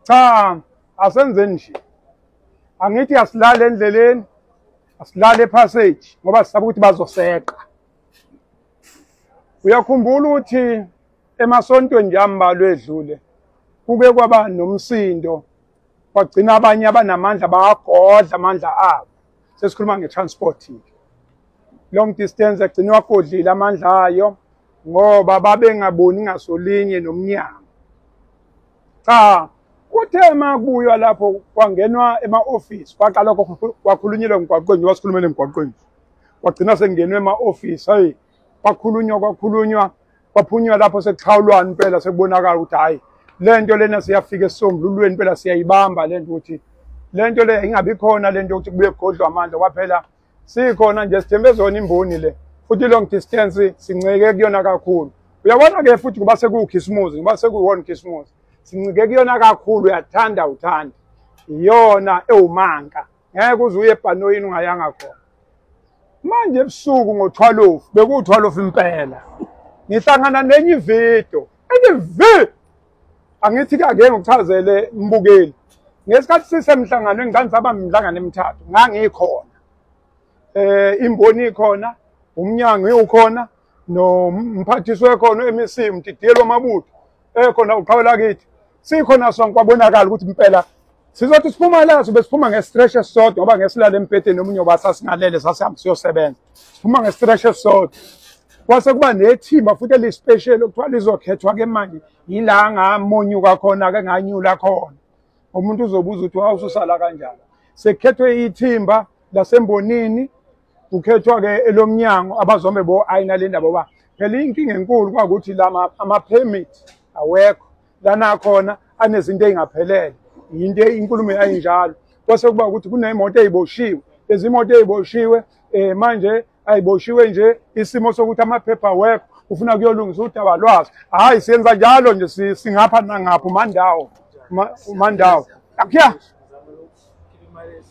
Cha, asenzeni nje. Angithi asilale endleleni, asilale epassage ngoba sisaba ukuthi bazoseqa. Uyakhumbula ukuthi emasontweni nje ambalwa edlule kuke kwaba nomsindo kwagcina abanye abanamandla bayagodla amandla abo. Sesikhuluma ngetransport. Long distance agcinwa kodlile amandla ayo ngoba babengaboni ngasolinye nomnyango. Cha, kuthe makubuywa lapho kwangenwa ema-office kwaqala kwakhulunyelwa emgwaqweni wasikhulumela emgwaqweni. Kwagcina sengenwe ema-office hey kwakhulunywa kwaphunywa lapho sekuxhawulwana impela sekubonakala ukuthi hayi lento lena siyafika esisombululweni impela siyayibamba lento ukuthi lento le ingabi khona lento ukuthi kubuye kugodlwa amandla kwaphela sikhona nje sithembe zona imboni le futhi long distance sinceke kuyona kakhulu. Uyabona ke futhi kuba sekukhisimuzi ngoba sekuwona khisimuzi sincike kuyona kakhulu uyathanda uthanda iyona ewumanka ngeke uze uye ebhanoyini ungayanga khona. Manje ebusuku ngo-12 beku-12 impela ngihlangana nenye ividiyo angithi ke ake ngikuchazele mbukeli ngesikhathi sisemhlanganweni ngangisaba imhlangano emithathu ngangikhona imboni ikhona umnyango ukhona nomphathiswa ekhona MEC Mtidiyelo Mabutho ekhona uqhawela kithi sikhona sonke kwabonakala ukuthi impela sizothi siphuma la sobe siphuma nge-stretch esisodwa ngoba ngesilala empedeni nomunye obasasingalele sasihamba siyosebenza siphuma nge-stretch esisodwa kwase kuba nethimba futhi elispecial okuthiwa lizokhethwa ke manje yila ngamonyuka khona ke nganyula khona umuntu uzobuza ukuthi wawususala kanjani sekukhethwe ithimba lasembonini kukhethwa ke elomnyango abazombe bo ayina le ndaba ba phela inkinga enkulu kwakuthi lama ama-permit awekho lana khona anezinto ezingaphelele into inkulumo ayinjalo kwase kuba ukuthi kunemoto eziboshiwe lezi moto eziboshiwe manje ayiboshiwe nje isimo sokuthi amaphepha awekho ufuna kuyolungisa udaba lwazo hayi siyenza njalo nje singapha nangapha mandawo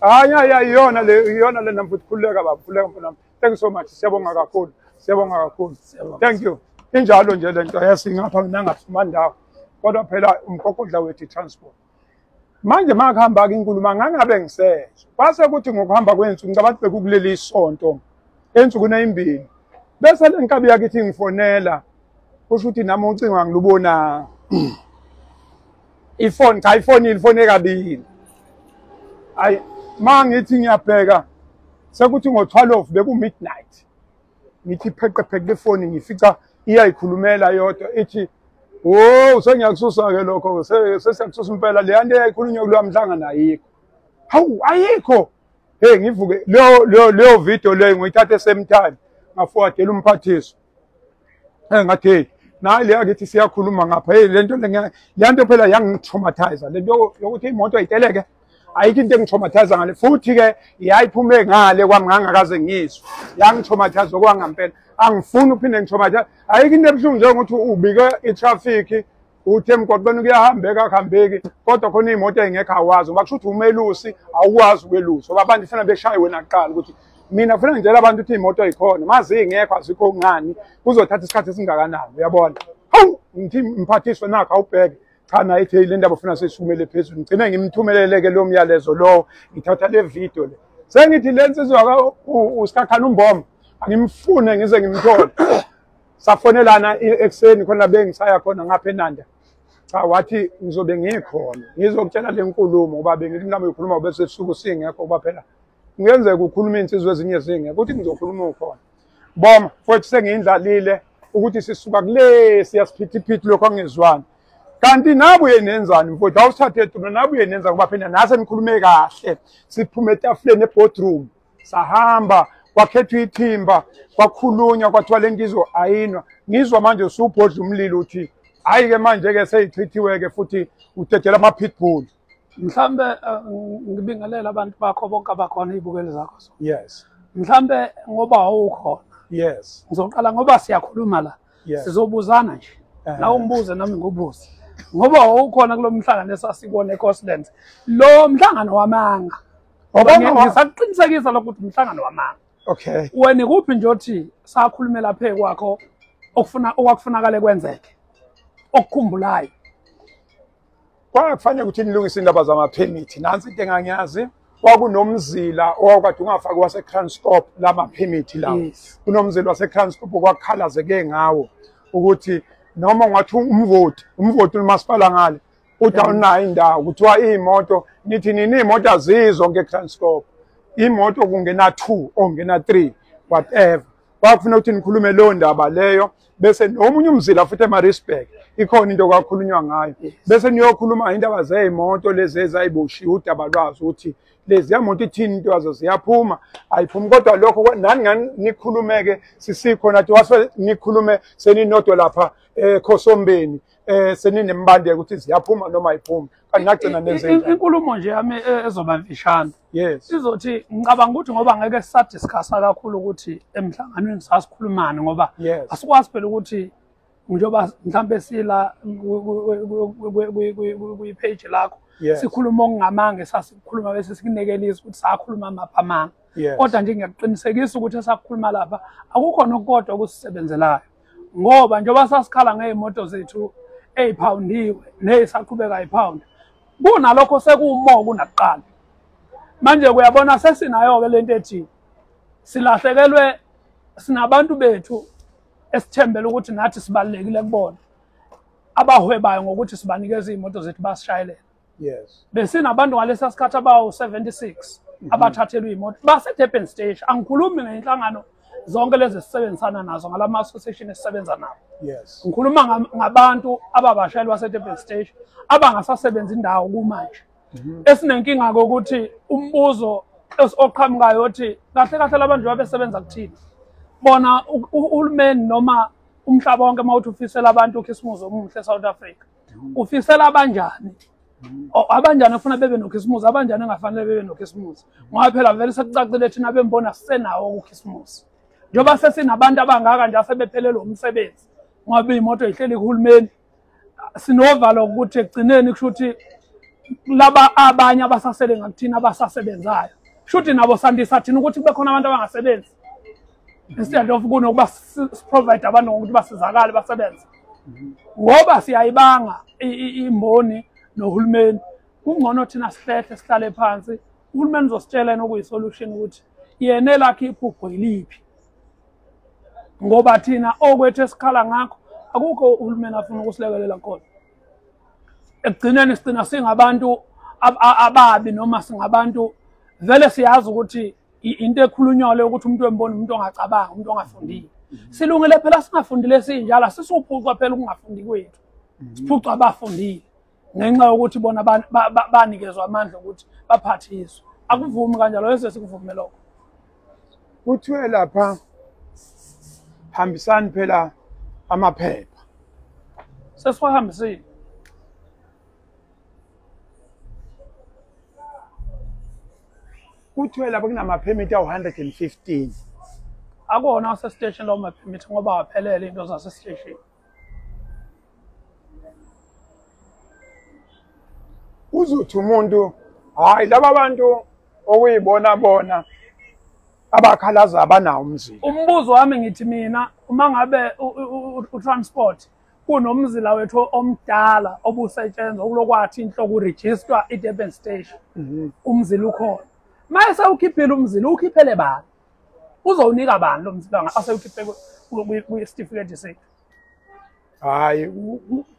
akya ya iyona le namfuthi khuleka baba khuleka mfana thank you so much siyabonga kakhulu thank you injalo nje lento yasingapha nangapha mandawo kodwa phela umgogodla wethu transport manje makuhamba ke inkulumo ngangabe ngisesho base kuthi ngokuhamba kwensuku ngabantu bekukuleli isonto ensukwini ezimbili bese lenkabi yakithi ngifonela kusho ukuthi nami ucingo angilubona ifone cha ifone kabili ayi mangithi ngiyabheka sekuthi ngo-12 beku midnight ngithi pheqe ifoni ngifica iyayikhulumela yodwa ithi oh sengiyakususa ke lokho sesiyakususa impela le nto eyayikhulunywa kuloya mhlangano ayikho hawu ayikho hey ngivuke leyo video leyo ngiyithathe same time ngaforwardela umphathiso ngathi nayi le akithi siyakhuluma ngapha hey lento lento phela yangitraumatize lento yokuthi imoto ayiteleke ayikho into engitraumatize ngale futhi ke yayiphume ngale kwami ngangakaze ngizwe yangitraumatize okwangampela angifuni uphinde ngitraumatize ayikho into ebuhlungu njengokuthi ubike itraffic uthi emgwaqweni kuyahambeka akuhambeki kodwa khona imoto engekho awazi ngoba kusho ukuthi umelusi awukwazi ukwelusa ngoba abantu kufanele beshaye wena kuqala ukuthi mina kufanele ngitshela abantu ukuthi imoto ayikhona mazi ingekho azikho ngani kuzothatha isikhathi esingakanani uyabona hawu ngithi mphathiswe nakho awubheke cha nayi ithi le ndaba ufuna sesikumele phezulu ngicine ngimthumeleleke lo myalezo lo ngithatha le video le sengithi lensizwa uSikakhana uMboma angimfune ngize ngimthole safonelana ekseni khona bengisaya khona ngapha eNanda cha wathi ngizobe ngikhona ngizokutshela le nkulumo ngoba bengithi nami ukhuluma bese esuku singekho ngoba phela ngiyenzeka ukukhuluma insizwe ezinye zingekho ukuthi ngizokhuluma ukhona Boma futhi sengiyindlalile ukuthi sisuka kule siyasiphithiphithi lokho angezwani kanti nabuye nenzani mfowethu awusithathe tulo nabuye nenza ngoba phela nase nikhulume kahle siphume etafuleni eboardroom sahamba kwakhethwa ithimba kwakhulunywa kwathiwa lentizwe ayinwa ngizwa manje usubhodla umlilo uthi hayi ke manje ke seyichithiwe ke futhi udedela ama pitbull mhlambe ngibingelela abantu bakho bonke abakhona izibukeli zakho yes mhlambe ngoba awukhona yes ngizoqala ngoba siyakhuluma la sizobuzana nje la ungibuze nami ngobuze ngoba awukhona kulomhlangano esasibone eCostlands lo mhlangano wamanga ngoba ngisaqinisekisa lokuthi umhlangano wamanga okay wena kuphi nje othi sakhulumela phe kwakho okufunakala kwenzeke okukhumbulayo kwakufanele ukuthi nilungise indaba zama-permit. Nansi into engangiyazi, kwakunomzila owawukade ungafaki wase-Transcorp lama-permit lawo. Kunomzila wase-Transcorp okwakukhalazeke ngawo ukuthi noma ungathi umvoti umasipala ngale uthi awunayo indawo kuthiwa iy'moto nithi nini iy'moto azizo nge-Transcorp. Imoto kungena 2 or ngena 3 whatever. Kwakufuneka ukuthi nikhulume leyo ndaba leyo bese nomunye umzila futhi eMaritzburg ikhona into kwakhulunywa ngayo. Bese niyokhuluma indaba zey'moto lezi ezayiboshiwe udaba lwazo ukuthi lezi yamoto ithini into yazo ziyaphuma ayiphumi kodwa lokho nani ngani nikhulumeke sisikhona nathi wase nikhulume seninodwa lapha eKhosombeni seninembandeko ukuthi ziyaphuma noma ayiphumi kanti nagcina nenze inkulumo nje yami ezoba mfishane. Yes. Izothi ngicabanga ukuthi ngoba ngeke sisadiscussa kakhulu ukuthi emhlanganweni sasikhulumana ngoba asikwazi phela ukuthi njengoba mhlambe sila kwi-page lakho sikhuluma okungamange sasikhuluma bese sikunekelisa ukuthi sakhuluma amaphamanga. Kodwa nje ngiyakuqinisekisa ukuthi esakhuluma lapha akukho nokukodwa okusisebenzelayo ngoba njengoba sasikhala ngey'moto zethu ey'phawundiwe nezisaqhubeka yiphawundi kunalokho sekuwumoya kunakuqala. Manje kuyabona sesinayo-ke lento ethi silahlekelwe sinabantu bethu esithembele ukuthi nathi sibalulekile kubona abahwebayo ngokuthi sibanikeze iy'moto zethu basishayelela. Besinabantu ngalesa sikhathi abawu-76 abathathelwe iy'moto base-Durban Station. Angikhulumi ngey'nhlangano zonke lezi sisebenzisana nazo ngalama-association esisebenza nabo. Ngikhuluma ngabantu ababashayeli base-Durban Station abangasasebenzi indawo kumanje. Esinenkinga-ke ukuthi umbuzo oqhamukayo othi kahle kahle labantu babesebenza kuthini. Bona uhulumeni noma umhlaba wonke mawuthi ufisela abantu ukhisimusi omuhle eSouth Africa ufisela abanjani? Abanjani ufuna bebe nokhisimusi, abanjani engafanele bebe nokhisimusi? Ngoba phela vele sekucacile thina bembona sisenawo ukhisimusi. Njengoba sesinabantu abangaka nje asebephelelwe umsebenzi ngoba iy'moto yihleli kuhulumeni sinovalo ukuthi ekugcineni kusho ukuthi laba abanye abasasele ngakuthina abasasebenzayo shuthi nabo sandisa thina ukuthi kube khona abantu abangasebenzi instead of kunokuba provide abantu ngokuthi basizakale basebenze. Ngoba siyayibanga imboni nohulumeni kungcono thina sihlehle sihlale phansi uhulumeni uzositshela nokuyisolution ukuthi yena elakhe iphupho yiliphi ngoba thina okwethu esikhala ngakho akukho uhulumeni afuna ukusilekelela khona. Ekugcineni sigcina singabantu ababi noma singabantu vele siyazi ukuthi into ekhulunywa leyo ukuthi umuntu wembona umuntu ongacabanga umuntu ongafundile. Silungile phela singafundile sinjalo sisuphucwa phela ukungafundi kwethu. Siphucwa abafundile ngenxa yokuthi bona banikezwe amandla ukuthi baphathiswe. Akuvumi kanjalo yese sikuvume lokho. Kuthiwe lapha hambisani phela amaphepha. Sesiwahambisile. Kuthiwe lapha kunama-permit awu-115. Akuwona wasestation lawo ma-permit ngoba waphelele into zasestation. Uzothi umuntu hayi laba bantu okuyibona bona abakhalaza abanawo umzila. Umbuzo wami ngithi mina uma ngabe u-transport kunomzila wethu omdala obusetshenzwa kulokwathi inhloko uregister i-Durban Station. Umzila ukhona. Mase ukhiphile umzila ukhiphele bani? Uzowunika bani lo mzila asewukhiphe kwi-certificate sethu? Hayi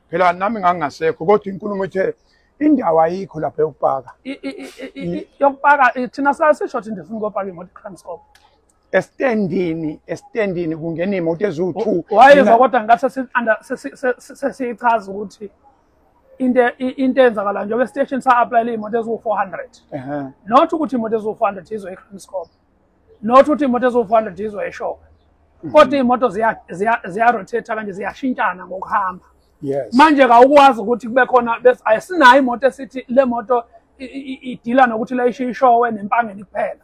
phela nami ngangasekho kodwa inkulumo ithe indawo ayikho lapha yokupaka. Yokupaka thina sisho ukuthi ndifuna ukupaka imoto eTranscorp. Estendini kungena imoto eziwu-2. Wayezwa kodwa ngathi sesichaza ukuthi into enzakala njengoba estation sa-applyela iy'moto eziwu-400. Not ukuthi imoto eziwu-400 izwe eTranscorp. Not ukuthi imoto eziwu-400 izwe eShowe. Kodwa iy'moto ziya-rotate kanje ziyashintshana ngokuhamba. Manje kawukwazi ukuthi kube khona ayisinayo imoto esithi le moto idila nokuthi layishe iShowe nempangeni kuphela.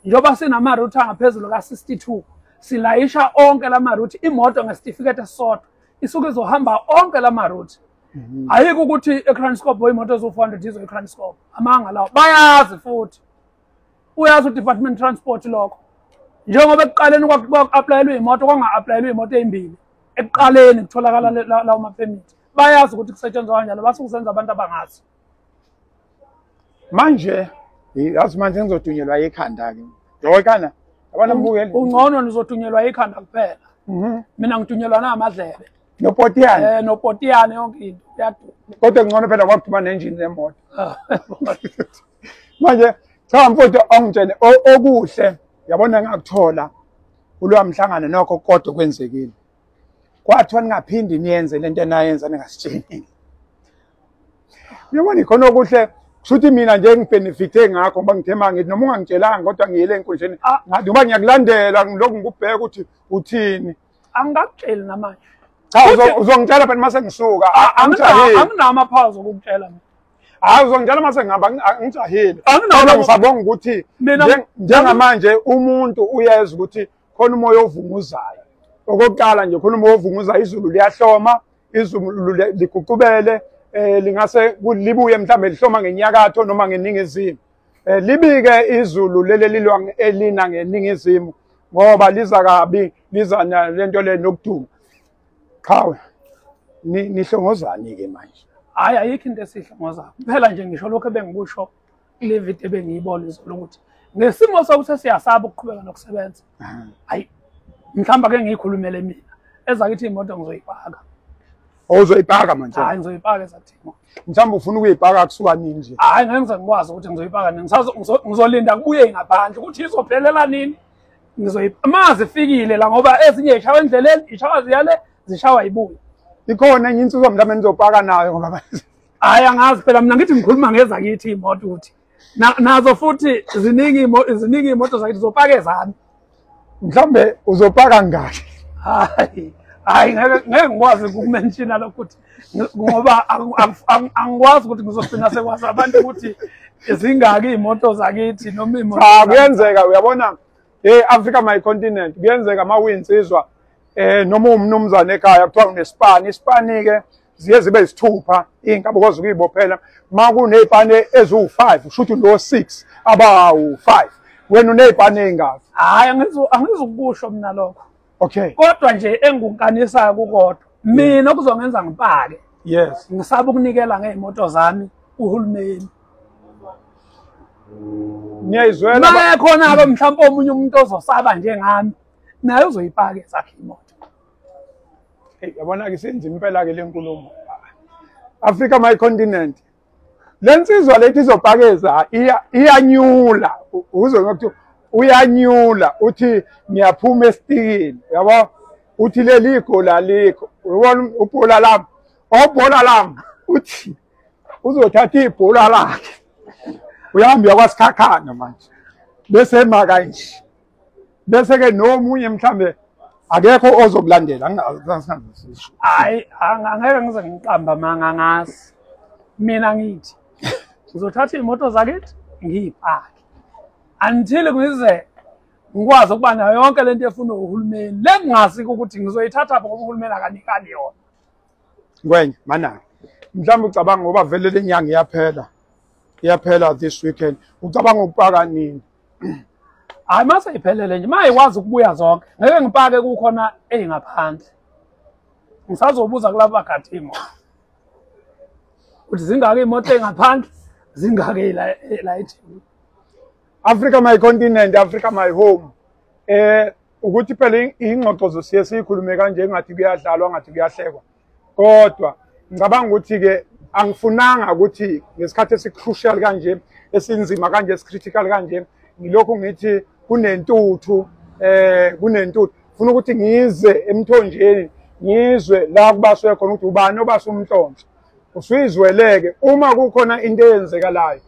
Njengoba sinama-route angaphezulu ka-62 silayisha onke lama-route imoto ngesitifiketi esisodwa isuke izohamba onke lama-route. Ayikho ukuthi eTranscorp imoto eziwu-400 izwe eTranscorp amanga lawo bayazi futhi uyazi uDepartment Transport lokho njengoba ekuqaleni kwaku-applyelwa iy'moto kwanga-applyelwa iy'moto ey'mbili ekuqaleni kutholakala lawo ma-permit bayazi ukuthi kusetshenzwa kanjalo basuke kusenza abantu abangazi. manje yazi manje ngizodunyelwa ekhanda ke yokana yabona mbukeli ungcono nizodunyelwa ekhanda kuphela mina ngidunyelwa namadlebe nopotiyane nopotiyane yonke into yaduma kodwa ngcono phela kwakuduma ne-engine yemoto manje cha mfowethu ongitshele okuhle yabona ngakuthola kuloya mhlangano nokho kodwa kwenzekile kwathiwa ningaphindi niyenze lento enayenza ningasitsheni yabona ikhona okuhle kushuthi mina nje ngibhenefithe ngakho ngoba ngithema ngithi noma ungangitshelanga kodwa ngiyele enkundleni ngathi ngoba ngiyakulandela ngilokhu ngikubheka ukuthi uthini angakutsheli namanje cha uzongitshela phela mase ngisuka anginamaphawu okukutshela mina hayi uzongitshela mase ngihamba angijahile kodwa ngisabonga ukuthi njengamanje umuntu uyeza ukuthi khona umoya ovunguzayo okokuqala nje khona umoya ovunguzayo izulu liyahloma izulu liguqubele lingase libuye mhlambe lihloma ngenyakatho noma ngeningizimu libike izulu lelilwa elina ngeningizimu ngoba liza kabi liza lento le nokuduma chawe nihlongozani ke manje hayi ayikho into esihlongozayo kuphela nje ngisho lokho ebengikusho kule video ebengiyibona izolo ukuthi ngesimo sokuthi siyasaba ukuqhubeka nokusebenza hayi mhlamba ke ngiyikhulumele mina ezakithi imoto ngizoyipaka ozoyipaka manje hayi ngizoyipaka ezathimo mhlamba ufuna ukuyipaka kusuka nini nje hayi ngeke ngikwazi ukuthi ngizoyipaka nini ngizolinda kubuye ngaphandle ukuthi izophelela nini amazi efikile la ngoba ezinye ishawa endleleni ishawa ziyale zishawa ibuye ikhona enye insizwa mhlawumbe nizopaka nayo ngoba hayi angazi phela mina ngithi ngikhuluma ngezakithi imoto ukuthi nazo futhi ziningi imoto zakithi zopaka ezami mhlawumbe uzopaka ngakhe hayi ngeke ngikwazi ukumenshina lokho ukuthi ngoba angikwazi ukuthi ngizogcina sekwazi abantu ukuthi zingaki imoto zakithi noma imoto cha kuyenzeka uyabona Africa my continent kuyenzeka mawinsizwa noma umnumzane ekhaya kuthiwa unesipani isipani ke ziye zibe isithupha inkabo kwazi ukuyibophela makunezipane ezu5 ushuthi lo 6 abawu5 wena unezipane ezingaki hayi angizukusho mina lokho okay kodwa nje engunkanisayo kukodwa mina kuzongenza ngipake yes ngisaba ukunikela ngeimoto zami uhulumeni niyayizwela naye khona ke mhlawumbe omunye umuntu ozosaba njengami naye uzoyipaka ezakhe imoto yabona ke senze impela ke lenkulumo Africa my continent lensizwa lethi izopakeza iyanyula uzwe ngokuthi uyanyula uthi ngiyaphuma esitikini yabo uthi leli igola likho ubona ubhola lami obhola lami uthi uzothatha ibhola lakhe uyahamba yakwasikhakhana manje bese kanje bese ke nomunye mhlambe akekho ozokulandela angazi hayi angeke ngize ngiqamba manga ngasi mina ngithi ngizothatha imoto zakithi ngiyipake until ngize ngikwazi ukuba nayo yonke lento efuna uhulumeni lengingazi ukuthi ngizoyithatha ngoba uhulumeni akanikani yona ngwenye mana mhlawumbe ucabanga ngoba vele lenyanga iyaphela this weekend ucabanga ukupaka nini hayi mase iphelele nje mayikwazi ukubuya zonke ngeke ngipake kukhona engaphandle ngisazobuza kulabo bagadi imoto ukuthi zingaki imoto engaphandle zingaki la eThekwini Africa my continent Africa my home ukuthi phela ingxoxo zosiye sikhulume kanje ngathi kuyadlalwa ngathi kuyahlekwa kodwa ngicabanga ukuthi ke angifunanga ukuthi ngesikhathi esicrucial kanje esinzima kanje esicritical kanje ngilokhu ngithi kunentuthu funa ukuthi ngize emthonjeni ngizwe la kubaswe khona ukuthi ubani obasa umhlonje usuyizweleke uma kukhona into eyenzekalayo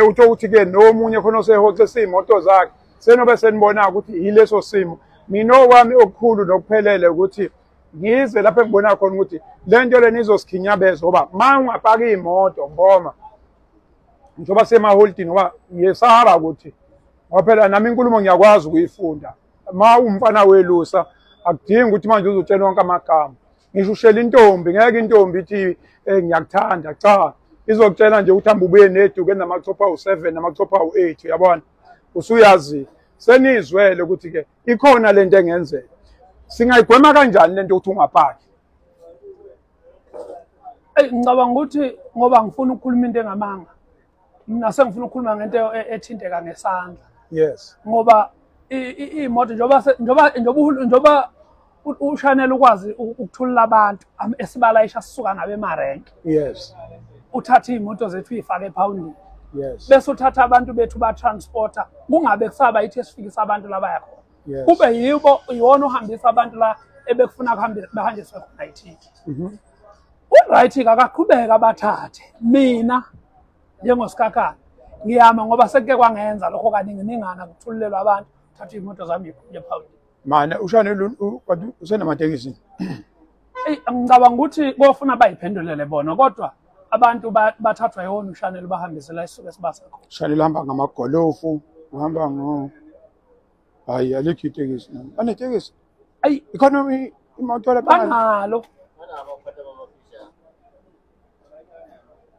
utho ukuthi ke nomunye khona osehothe simoto zakhe senobe senibona ukuthi yileso simo mina okwami okukhulu nokuphelele ukuthi ngize lapho engibona khona ukuthi lento leni izosikhinyabeza ngoba mangapaka imoto ngoma njoba semaholidini ngoba ngiyesaba ukuthi ngoba phela nami inkulumo ngiyakwazi ukuyifunda ma umfana welusa akudingi ukuthi manje uzotshela wonke amagama ngisho ushela intombi ngeke intombi ithi ngiyakuthanda cha izokutshela nje ukuthi hamba ubuye neduke namachopha u7 namachopha u8 uyabona usuyazi senizwele ukuthi ke ikhona lento engenzeka singayigwema kanjani lento ukuthi ungapaki ngicabanga ukuthi ngoba ngifuna ukukhuluma into engamanga mina sengifuna ukukhuluma ngento ethinteka ngesandla. Yes. Ngoba imoto njoba uShanel ukwazi ukuthulula abantu esibalayisha sisuka nabe emarenke. Yes. Uthatha imoto zethu uyifake ephawundini. Yes. Bese uthatha abantu bethu ba transporter kungabe kusaba ithi esifikisa abantu la baya khona. Yes. Kube yiwona uhambisa abantu la ebekufuna bahanjiswe khona ithi. Uright akaqhubeka abathathe. Mina njengosikakana ngiyama ngoba sekuke kwangenza lokho kaningi ningana kuthululelwa abantu thatha imoto zami ephawundini. Mana uShanel usenamatekisi. Ngicabanga ukuthi kofuna bayiphendulele bona kodwa abantu bathathwa yona uShanel bahambise la isuke sibasa khona. Shanel hamba ngamagolofu, uhamba ngo hayi alikho itekisi. Anetekisi. Ayi economy imoto la banalo.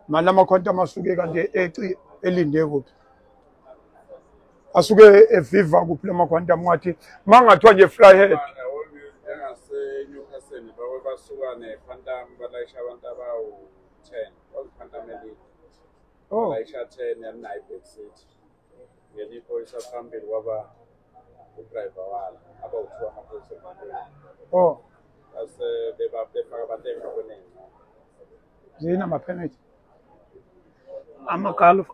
Mala makhonto amasuke kanti elinde kuphi. Asuke eviva kuphi lamakhonto amwathi mangathiwa nje flyhead. Engase Newcastle basuka nePhantom balayisha abantu abawu-10 Phantom elite. Balayisha 10 yanayi backseat. Ngeni iphoyisa phambili kwaba udriver wala abawu-2 amaphoyisa phambili. Base befaka abantu emkhoneni. Zina ama-permit. Amagolf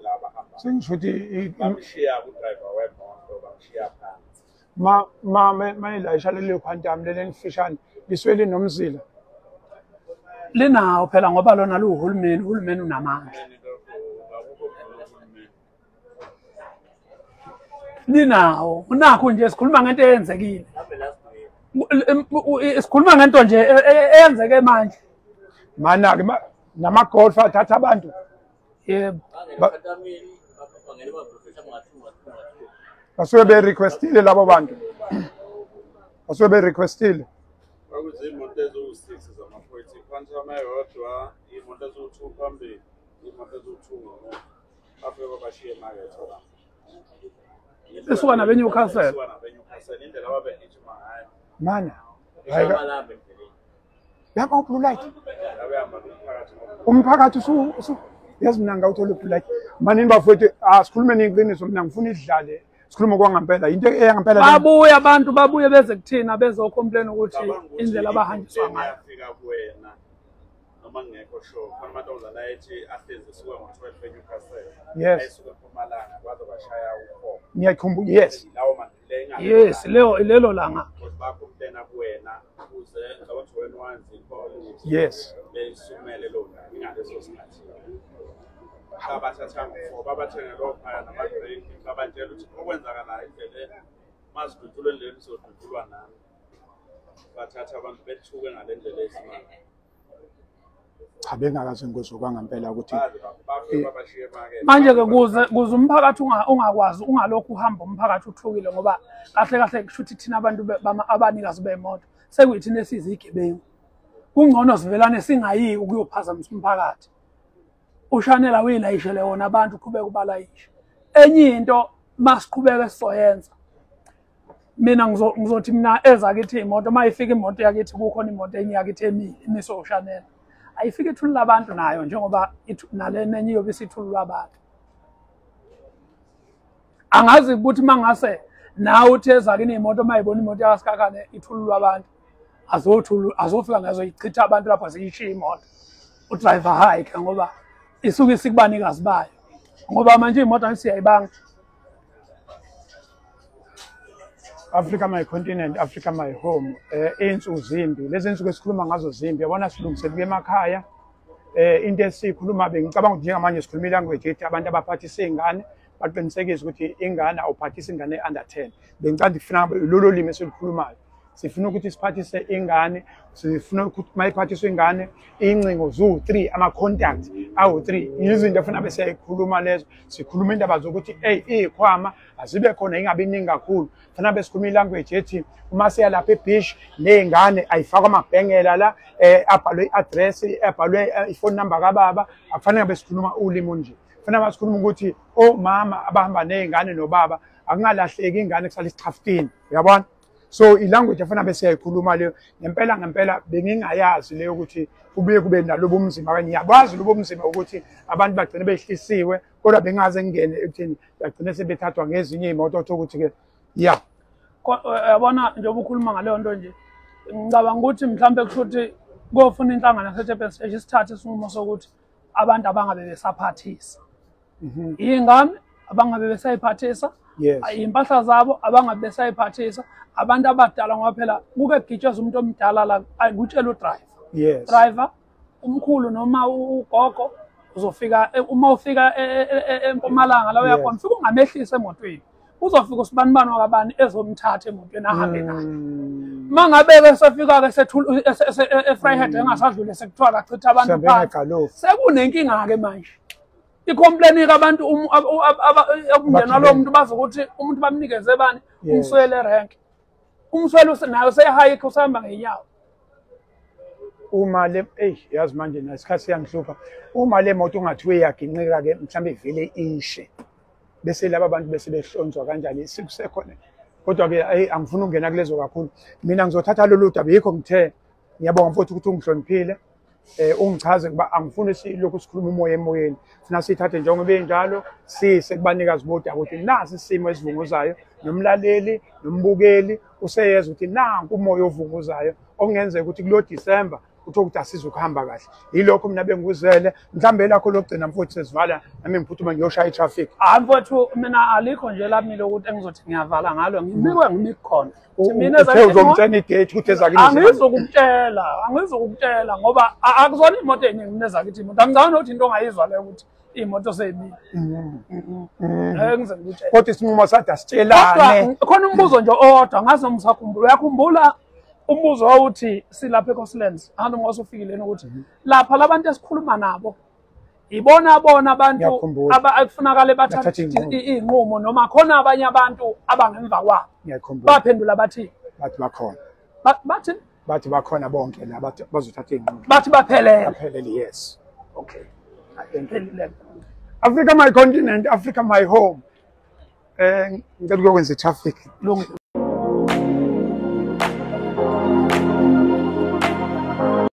laba hamba. Sengisho ukuthi Bamshiya udriver wemoto bamshiya phansi. mayilayisha lelo Phantom leli elifishane liswele nomzila. Linawo phela ngoba lona uhulumeni unamandla. Linawo unakho nje sikhuluma ngento eyenzekile. Sikhuluma ngento nje eyenzeke manje. Mana ke nama-golf athatha abantu. Yebo. Basuke be-requestile labo bantu. Basuke be-requestile. Imoto eziwu-6 zamaphoyisa. iPhantom eyodwa, imoto eziwu-2 phambili, imoto eziwu-2 ngemuva. Bafike babashiye emakethe la. Besuka nabeNewcastle. Indlela ababegijima ngayo. Mana. Yama blue light. Abehamba nomphakathi. Umphakathi yazi mina ngawuthola blue light. Manini bafowethu asikhulume ngeqiniso mina ngifuna idlale. Sikhuluma kwangempela into eyangempela. Babuye abantu beze kuthina bezocomplain ukuthi indlela abahanjiswa ngayo. Afika kuwena noma ngekho show. Khona amantombazana ayethi ahlezi suka ngo-12 eNewcastle. Yes. Ayisuka eMpumalanga kwaze bashaya u-4. Ngiyakhumbula yes. Lawo mandilenga. Yes, lelo langa. Bakho kumtena kuwena ukuze ngabathi wena wanzi ikhona. Yes. Besumele lo ngaleso sikhathi. Abathatha ngoba bathenge lo phaya nama-drink babatshela ukuthi okwenzakala indlela masidudulwe endleleni sizodudulwa nami. Bathatha abantu bethuke ngale ndlela esimanga. Cha bengakaze ngizokwa ngempela ukuthi babashiye emakethe. Manje ke kuze umphakathi ungakwazi ungalokhu uhamba umphakathi uthukile ngoba kahle kusho ukuthi thina abantu abanikazi bemoto sekuyithina esizigebengu. Kungcono sivelane singayi ukuyophazamisa umphakathi. uShanel awilayishele wona abantu uqhubeka ubalayisha. Enye into masiqhubeka sizoyenza. Mina ngizothi mina ezakithi imoto mayifika imoto yakithi kukhona imoto enye yakithi emile imiso uShanel. Ayifike ithulula abantu nayo njengoba nalena enye yobe isithulula abantu. Angazi ukuthi mangase nawe uthi ezakini imoto mayibona imoto yasikakane ithulula abantu. Azofika ngazo ichitha abantu lapha ziyishiya imoto. Udriver hike ngoba isuke isikubanikazi bayo. Ngoba manje imoto siyayibanga. Africa my continent, Africa my home. Insuku zimbi. Lezi insuku esikhuluma ngazo zimbi. Yabona silungiselwe emakhaya. Into esikhuluma bengicabanga ukuthi njengamanje sikhuluma ilanguage ethi abantu abaphathisa izingane baqinisekise ukuthi ingane awuphathisa ingane under 10. Bengicela ngifuna lolo limi esilikhulumayo. Sifuna ukuthi siphathise ingane, sifuna ukuthi mayiphathiswe ingane incingo zu3 ama contact awu3. Izinto efuna bese sikhuluma lezo. Sikhuluma indaba zokuthi ikhwama azibe khona ingabe iningi kakhulu. Funa besikhuluma ilanguage ethi uma siya lapha ebeach nezingane ayifakwa amabhengela la abhalwe iaddress, abhalwe iphone number kababa. Akufanele besikhuluma ulimi nje. Funa basikhuluma ukuthi omama abahamba nezingane nobaba akungalahleki ingane kusala isichaftini. Uyabona? So ilanguage efana bese siyayikhuluma leyo ngempela bengingayazi leyo ukuthi kubuye kube nalobo umzima kanye ngiyakwazi lobo umzima ukuthi abantu bagcine behlisiwe kodwa bengaze ngene ekutheni bagcine sebethathwa ngezinye imoto ukuthi ke yeah yabona njengoba ukhuluma ngaleyo nto nje ngicabanga ukuthi mhlambe kushuthi kofuna inhlangano yaseTurban Stage isithathe isinqumo sokuthi abantu abangabe besaphathisa ingane abangabe besayiphathisa impahla zabo abangabe besayiphathisa abantu abadala ngoba phela kuke kugitshezwa umuntu omdala la ayikutshela udriver driver umkhulu noma ugogo uzofika uma ufika eMpumalanga la uyakhona ufika ungamehlisa emotweni uzofika usibanibani wakabani ezomthatha emotweni ahambe nayo mangabe besefika ke sethula eFryhead engasadlule sekuthiwa kachitha abantu phansi sekunenkinga ke manje icomplain ka abantu abungena lo muntu bazokuthi umuntu bamnikeze bani umswele rank umswele nayo sehike usahamba ngenyawo uma le yazi manje nasikhathi siyangihlupha uma le moto ungathiwe yaginqika ke mhlambe ivele ishe bese laba abantu bese behlonzwa kanjani sikusekhona kodwa ke angifuni ukungena kulezo kakhulu mina ngizothatha lolu daba yikho ngithe ngiyabonga mfowethu ukuthi ungihloniphile ungichaze kuba angifuni silokhu sikhuluma umoya emoyeni funa sithathe njengoba enjalo sise kubanikazi bodaba ukuthi nasi isimo esivunguzayo nomlaleli nombukeli useyeza ukuthi nanku umoya ovunguzayo okungenzeka ukuthi kulo December utho ukuthi asizukuhamba kahle yilokho mina bengikuzele mhlambe lakho lokugcina mfowethu sesivala nami ngiphuthuma ngiyoshaya itraffic mfowethu mina alikho nje lami lokuthi engizothi ngiyavala ngalo ngibikwe ngimikkhona mina uzomtshela idate ukuthi ezakini angizokukutshela ngoba akuzona imoto eningi kuneza kithi imoto angizange ukuthi into ongayizwa leyo ukuthi imoto seyibili ngizengikutshela kodwa isinqumo sathi asitshelane khona umbuzo nje odwa ngaze ngisakhumbula uyakhumbula umbuzo wawuthi silapha eCoastlands hamba ngosufikile ukuthi lapha labantu esikhuluma nabo ibona abantu abakufunakala bathathe inqumo noma khona abanye abantu abangemva kwabo baphendula bathi bathi bakhona bonke laba bazothatha inqumo bathi baphelele yes okay Africa my continent Africa my home ngicela ukwenza traffic